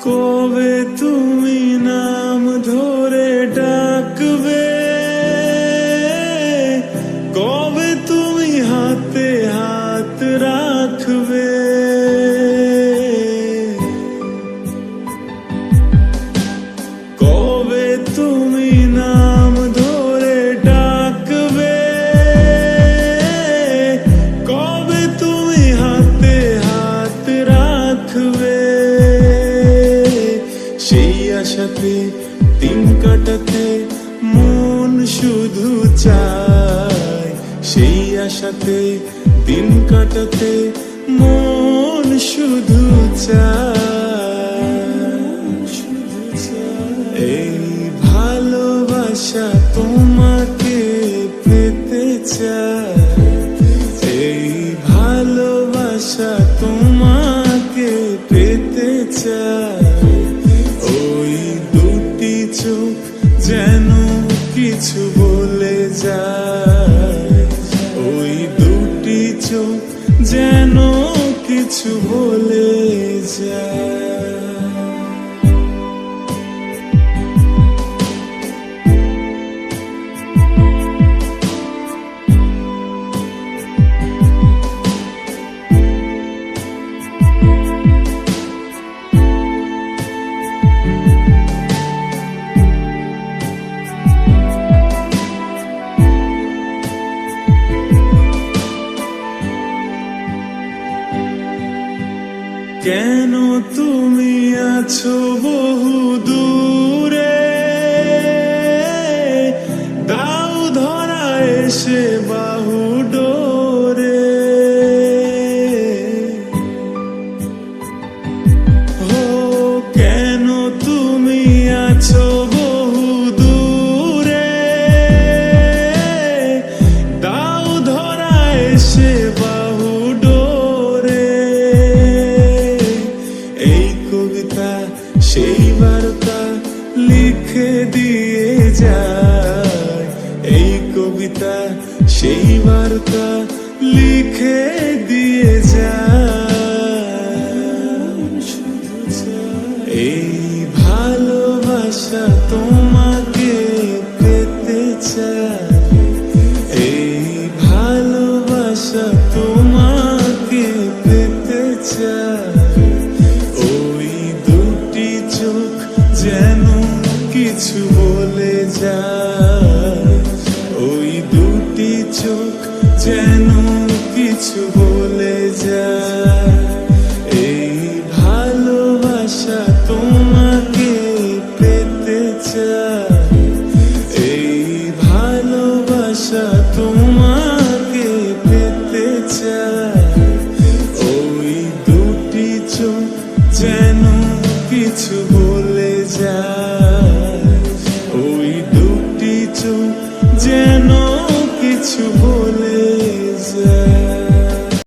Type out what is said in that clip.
কবে তুমি নাম ধরে ডাকবে, কবে তুমি হাতে হাত রাখবে, কবে তুমি নাম ধরে ডাকবে, কবে তুমি হাতে হাত রাখবে। সেই আশাতে দিন কাটাতে মন শুধু চায়, সেই আশাতে দিন কাটাতে মন শুধু চায়। এই ভালোবাসা তোমাকে পেতে চায়, এই ভালোবাসা তোমাকে পেতে চায়। ওই দুটি চোখ যেন কিছু বলে যায়, ওই দুটি চোখ যেন কিছু বলে যায়। কেন তুমি আছো বহু দূরে, দাও ধরা এসে বাহু ডোরে। ও কেন তুমি আছো বহু দূরে, দাও ধরা এসে বাহু ডোরে। এই কবিতা সেই বার্তা লিখে দিয়ে যায়, এই কবিতা সেই বার্তা লিখে দিয়ে যায়। এই ভালোবাসা তোমাকে পেতে চায়, এই ভালোবাসা তোমাকে পেতে চায়।